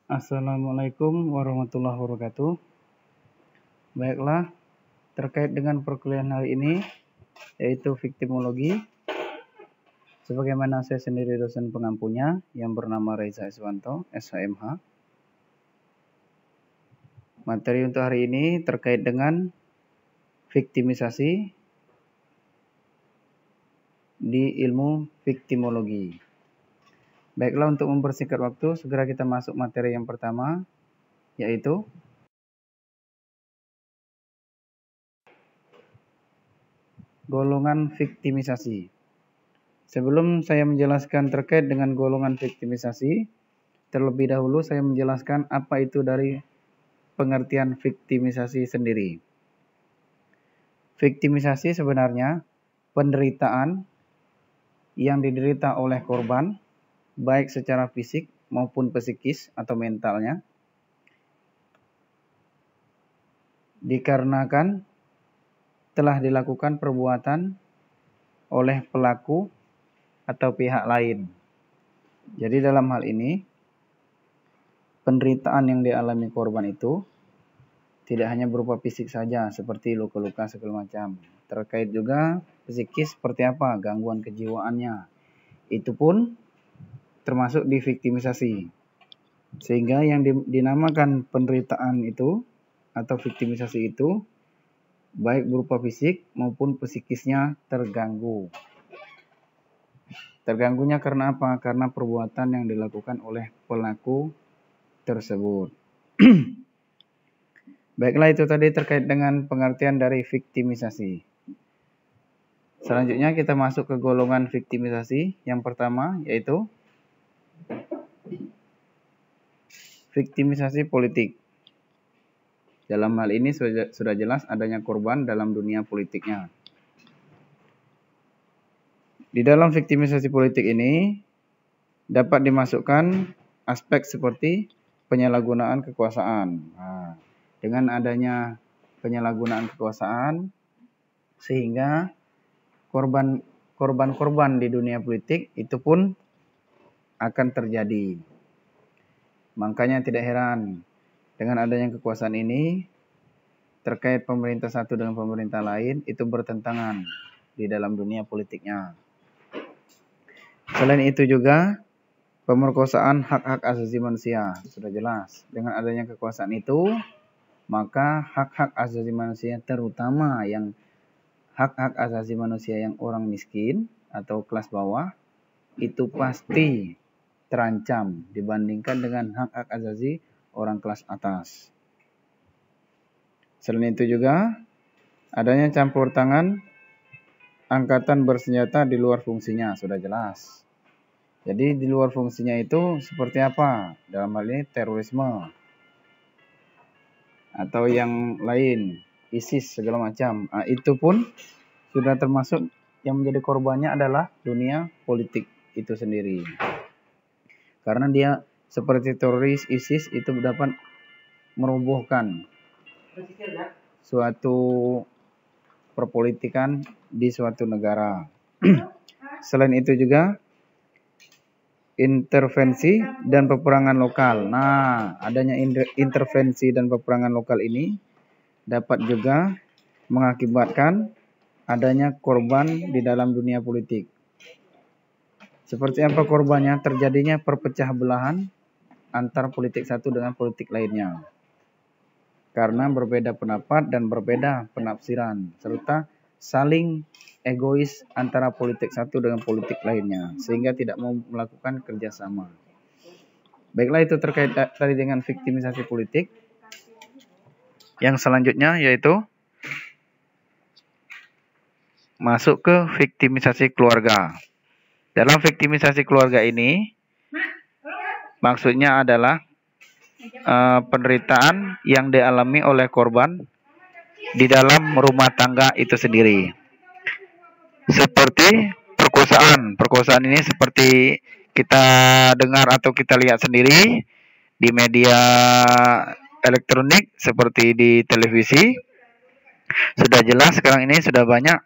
Assalamualaikum warahmatullahi wabarakatuh. Baiklah, terkait dengan perkuliahan hari ini, yaitu viktimologi. Sebagaimana saya sendiri dosen pengampunya yang bernama Reza Iswanto, SHMH. Materi untuk hari ini terkait dengan viktimisasi di ilmu viktimologi. Baiklah, untuk mempersingkat waktu, segera kita masuk materi yang pertama, yaitu golongan viktimisasi. Sebelum saya menjelaskan terkait dengan golongan viktimisasi, terlebih dahulu saya menjelaskan apa itu dari pengertian viktimisasi sendiri. Viktimisasi sebenarnya penderitaan yang diderita oleh korban, baik secara fisik maupun psikis atau mentalnya, dikarenakan telah dilakukan perbuatan oleh pelaku atau pihak lain. Jadi dalam hal ini, penderitaan yang dialami korban itu tidak hanya berupa fisik saja, seperti luka-luka segala macam. Terkait juga psikis seperti apa, gangguan kejiwaannya. Itu pun termasuk di viktimisasi. Sehingga yang dinamakan penderitaan itu atau viktimisasi itu baik berupa fisik maupun psikisnya terganggu. Terganggunya karena apa? Karena perbuatan yang dilakukan oleh pelaku tersebut. Baiklah, itu tadi terkait dengan pengertian dari viktimisasi. Selanjutnya kita masuk ke golongan viktimisasi. Yang pertama yaitu viktimisasi politik. Dalam hal ini sudah jelas adanya korban dalam dunia politiknya. Di dalam viktimisasi politik ini dapat dimasukkan aspek seperti penyalahgunaan kekuasaan. Nah, dengan adanya penyalahgunaan kekuasaan, sehingga korban-korban di dunia politik itu pun akan terjadi. Makanya tidak heran dengan adanya kekuasaan ini, terkait pemerintah satu dengan pemerintah lain itu bertentangan di dalam dunia politiknya. Selain itu juga pemerkosaan hak-hak asasi manusia sudah jelas. Dengan adanya kekuasaan itu, maka hak-hak asasi manusia, terutama yang hak-hak asasi manusia yang orang miskin atau kelas bawah, itu pasti terancam dibandingkan dengan hak-hak asasi orang kelas atas. Selain itu juga adanya campur tangan angkatan bersenjata di luar fungsinya sudah jelas. Jadi di luar fungsinya itu seperti apa? Dalam hal ini terorisme atau yang lain, ISIS segala macam. Nah, itu pun sudah termasuk yang menjadi korbannya adalah dunia politik itu sendiri. Karena dia seperti teroris ISIS itu dapat merobohkan suatu perpolitikan di suatu negara. Selain itu juga intervensi dan peperangan lokal. Nah, adanya intervensi dan peperangan lokal ini dapat juga mengakibatkan adanya korban di dalam dunia politik. Seperti apa korbannya? Terjadinya perpecah belahan antar politik satu dengan politik lainnya. Karena berbeda pendapat dan berbeda penafsiran, serta saling egois antara politik satu dengan politik lainnya, sehingga tidak mau melakukan kerjasama. Baiklah, itu terkait tadi dengan viktimisasi politik. Yang selanjutnya yaitu masuk ke viktimisasi keluarga. Dalam viktimisasi keluarga ini maksudnya adalah penderitaan yang dialami oleh korban di dalam rumah tangga itu sendiri. Seperti perkosaan. Perkosaan ini seperti kita dengar atau kita lihat sendiri di media elektronik seperti di televisi. Sudah jelas sekarang ini sudah banyak,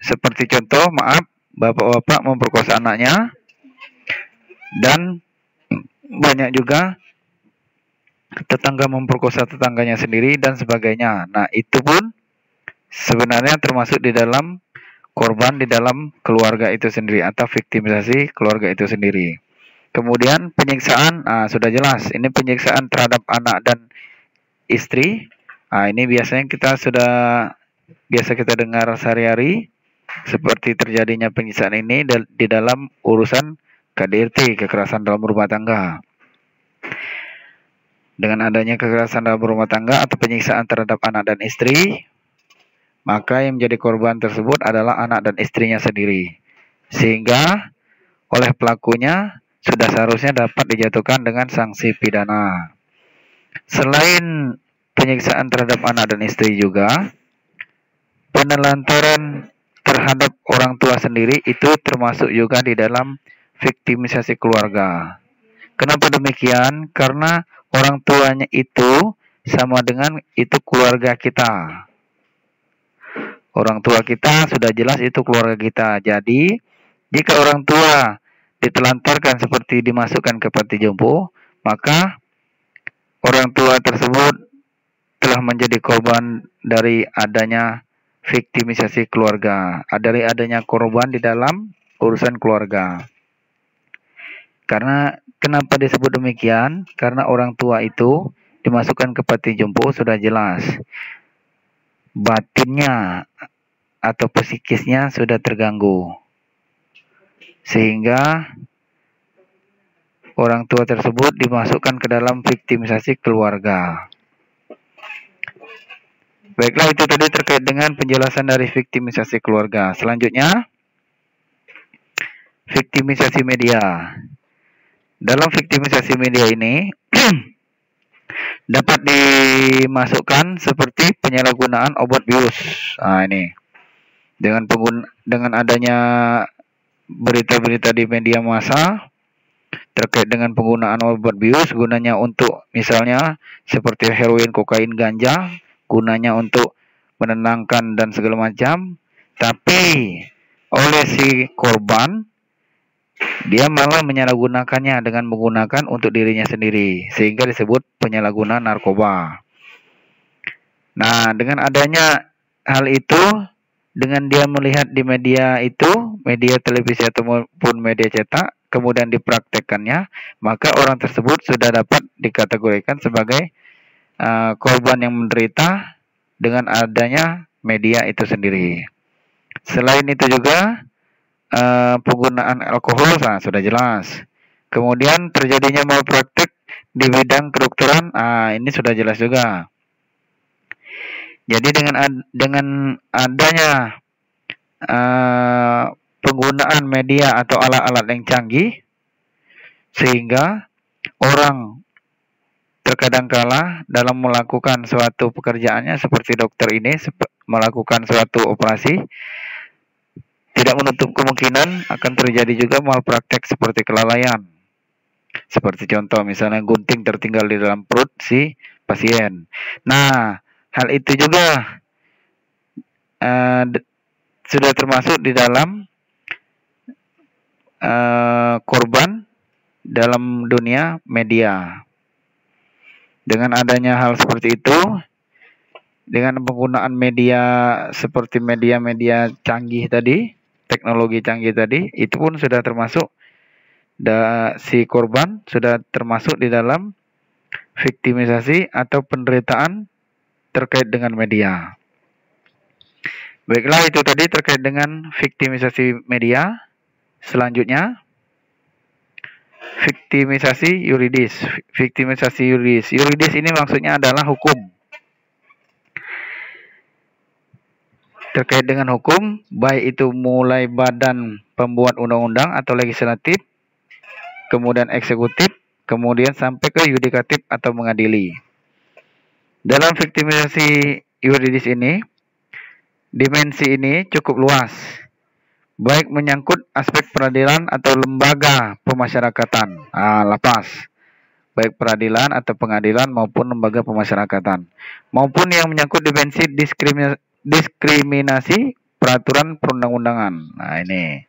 seperti contoh, bapak-bapak memperkosa anaknya, dan banyak juga tetangga memperkosa tetangganya sendiri, dan sebagainya. Nah, itu pun sebenarnya termasuk di dalam korban di dalam keluarga itu sendiri atau viktimisasi keluarga itu sendiri. Kemudian penyiksaan, sudah jelas. Ini penyiksaan terhadap anak dan istri. Ini biasanya biasa kita dengar sehari-hari, seperti terjadinya penyiksaan ini di dalam urusan KDRT, kekerasan dalam rumah tangga. Dengan adanya kekerasan dalam rumah tangga atau penyiksaan terhadap anak dan istri, maka yang menjadi korban tersebut adalah anak dan istrinya sendiri. Sehingga oleh pelakunya sudah seharusnya dapat dijatuhkan dengan sanksi pidana. Selain penyiksaan terhadap anak dan istri juga, penelantaran terhadap orang tua sendiri itu termasuk juga di dalam viktimisasi keluarga. Kenapa demikian? Karena orang tuanya itu sama dengan itu keluarga kita. Orang tua kita sudah jelas itu keluarga kita. Jadi, jika orang tua ditelantarkan seperti dimasukkan ke panti jompo, maka orang tua tersebut telah menjadi korban dari adanya viktimisasi keluarga, dari adanya korban di dalam urusan keluarga. Karena kenapa disebut demikian? Karena orang tua itu dimasukkan ke panti jompo sudah jelas. Batinnya atau psikisnya sudah terganggu. Sehingga orang tua tersebut dimasukkan ke dalam viktimisasi keluarga. Baiklah, itu tadi terkait dengan penjelasan dari viktimisasi keluarga. Selanjutnya, viktimisasi media. Dalam viktimisasi media ini dapat dimasukkan seperti penyalahgunaan obat bius. Ini dengan adanya berita-berita di media massa terkait dengan penggunaan obat bius, gunanya untuk misalnya seperti heroin, kokain, ganja, gunanya untuk menenangkan dan segala macam, tapi oleh si korban dia malah menyalahgunakannya dengan menggunakan untuk dirinya sendiri, sehingga disebut penyalahgunaan narkoba. Nah, dengan adanya hal itu, dengan dia melihat di media itu, media televisi ataupun media cetak, kemudian dipraktekkannya, maka orang tersebut sudah dapat dikategorikan sebagai korban yang menderita dengan adanya media itu sendiri. Selain itu juga penggunaan alkohol sudah jelas. Kemudian terjadinya malpraktik di bidang kedokteran, ini sudah jelas juga. Jadi dengan adanya penggunaan media atau alat-alat yang canggih, sehingga orang terkadang kala dalam melakukan suatu pekerjaannya seperti dokter ini melakukan suatu operasi, tidak menutup kemungkinan akan terjadi juga malpraktek seperti kelalaian. Seperti contoh misalnya gunting tertinggal di dalam perut si pasien. Nah, hal itu juga sudah termasuk di dalam korban dalam dunia media. Dengan adanya hal seperti itu, dengan penggunaan media seperti media-media canggih tadi, teknologi canggih tadi, itu pun sudah termasuk si korban sudah termasuk di dalam viktimisasi atau penderitaan terkait dengan media. Baiklah, itu tadi terkait dengan viktimisasi media. Selanjutnya, viktimisasi yuridis. Viktimisasi yuridis. Yuridis ini maksudnya adalah hukum. Terkait dengan hukum, baik itu mulai badan pembuat undang-undang atau legislatif, kemudian eksekutif, kemudian sampai ke yudikatif atau mengadili. Dalam viktimisasi yuridis ini, dimensi ini cukup luas, baik menyangkut aspek peradilan atau lembaga pemasyarakatan, lapas, baik peradilan atau pengadilan maupun lembaga pemasyarakatan, maupun yang menyangkut dimensi diskriminasi peraturan perundang-undangan. Nah, ini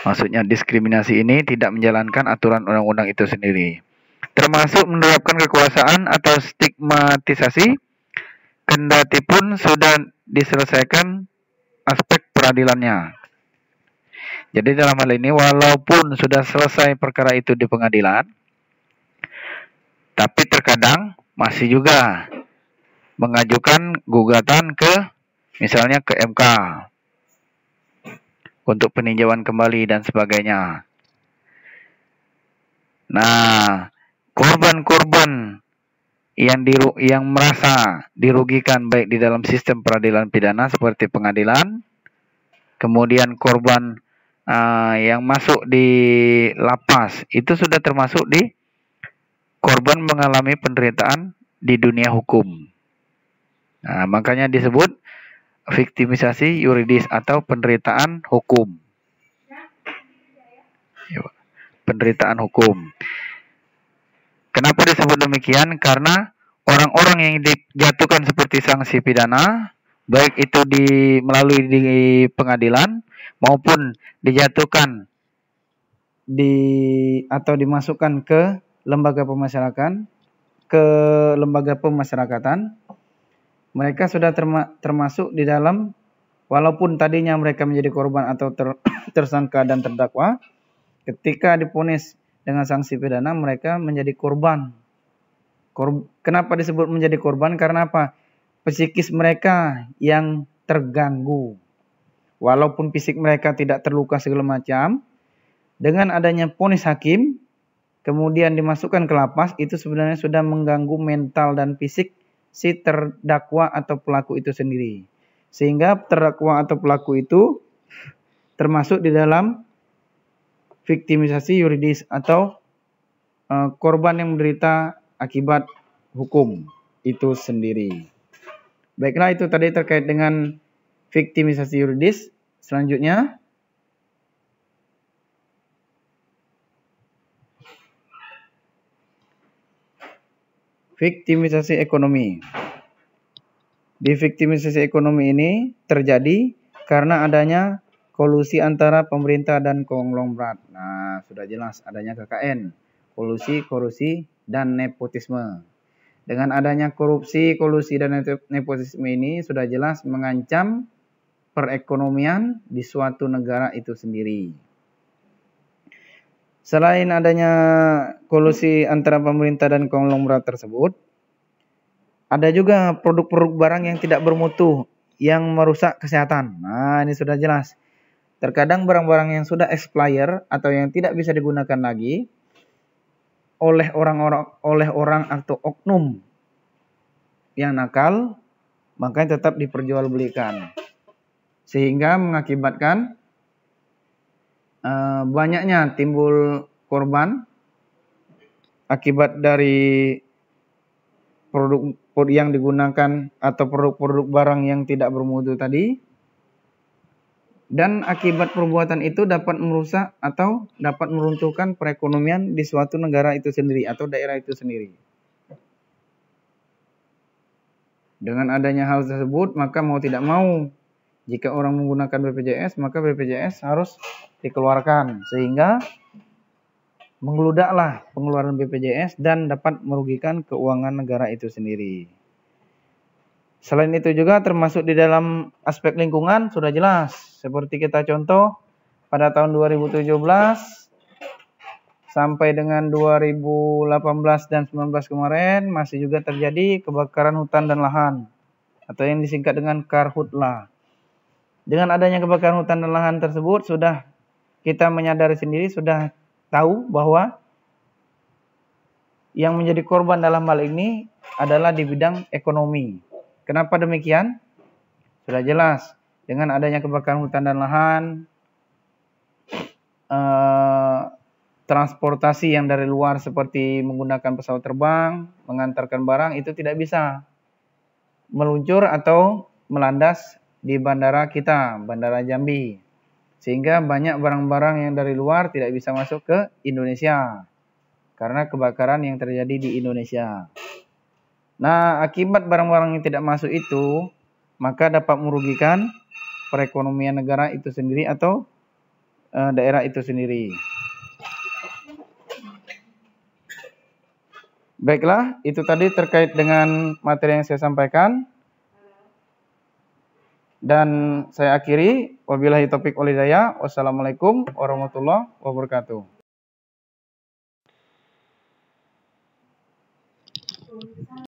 maksudnya diskriminasi ini tidak menjalankan aturan undang-undang itu sendiri. termasuk menerapkan kekuasaan atau stigmatisasi, kendati pun sudah diselesaikan aspek peradilannya. Jadi dalam hal ini walaupun sudah selesai perkara itu di pengadilan, tapi terkadang masih juga mengajukan gugatan ke misalnya ke MK untuk peninjauan kembali dan sebagainya. Nah, korban-korban yang merasa dirugikan baik di dalam sistem peradilan pidana seperti pengadilan, kemudian korban yang masuk di lapas itu sudah termasuk di korban mengalami penderitaan di dunia hukum. Nah, makanya disebut viktimisasi yuridis atau penderitaan hukum. Penderitaan hukum. Kenapa disebut demikian? Karena orang-orang yang dijatuhkan seperti sanksi pidana, baik itu melalui di pengadilan maupun dijatuhkan atau dimasukkan ke lembaga pemasyarakatan, mereka sudah termasuk di dalam, walaupun tadinya mereka menjadi korban atau tersangka dan terdakwa, ketika divonis dengan sanksi pidana mereka menjadi korban. Kenapa disebut menjadi korban? Karena apa? Psikis mereka yang terganggu. Walaupun fisik mereka tidak terluka segala macam, dengan adanya vonis hakim, kemudian dimasukkan ke lapas, itu sebenarnya sudah mengganggu mental dan fisik si terdakwa atau pelaku itu sendiri. Sehingga terdakwa atau pelaku itu termasuk di dalam viktimisasi yuridis atau korban yang menderita akibat hukum itu sendiri. Baiklah, itu tadi terkait dengan viktimisasi yuridis. Selanjutnya, viktimisasi ekonomi. Di viktimisasi ekonomi ini terjadi karena adanya kolusi antara pemerintah dan konglomerat. Nah, sudah jelas adanya KKN, kolusi, korusi, dan nepotisme. Dengan adanya korupsi, kolusi, dan nepotisme ini sudah jelas mengancam perekonomian di suatu negara itu sendiri. Selain adanya kolusi antara pemerintah dan konglomerat tersebut, ada juga produk-produk barang yang tidak bermutu yang merusak kesehatan. Nah, ini sudah jelas. Terkadang barang-barang yang sudah expire atau yang tidak bisa digunakan lagi oleh orang atau oknum yang nakal, makanya tetap diperjualbelikan. Sehingga mengakibatkan banyaknya timbul korban akibat dari produk yang digunakan atau produk-produk barang yang tidak bermutu tadi, dan akibat perbuatan itu dapat merusak atau dapat meruntuhkan perekonomian di suatu negara itu sendiri atau daerah itu sendiri. Dengan adanya hal tersebut, maka mau tidak mau, jika orang menggunakan BPJS, maka BPJS harus dikeluarkan, sehingga mengeludaklah pengeluaran BPJS dan dapat merugikan keuangan negara itu sendiri. Selain itu juga termasuk di dalam aspek lingkungan sudah jelas. Seperti kita contoh pada tahun 2017 sampai dengan 2018 dan 2019 kemarin masih juga terjadi kebakaran hutan dan lahan atau yang disingkat dengan Karhutla. Dengan adanya kebakaran hutan dan lahan tersebut sudah kita menyadari sendiri, sudah tahu bahwa yang menjadi korban dalam hal ini adalah di bidang ekonomi. Kenapa demikian? Sudah jelas, dengan adanya kebakaran hutan dan lahan, transportasi yang dari luar seperti menggunakan pesawat terbang, mengantarkan barang itu tidak bisa meluncur atau melandas di bandara kita, Bandara Jambi. Sehingga banyak barang-barang yang dari luar tidak bisa masuk ke Indonesia karena kebakaran yang terjadi di Indonesia. Nah, akibat barang-barang yang tidak masuk itu, maka dapat merugikan perekonomian negara itu sendiri atau daerah itu sendiri. Baiklah, itu tadi terkait dengan materi yang saya sampaikan. Dan saya akhiri, wabillahi taufik wal hidayah. Wassalamualaikum warahmatullahi wabarakatuh.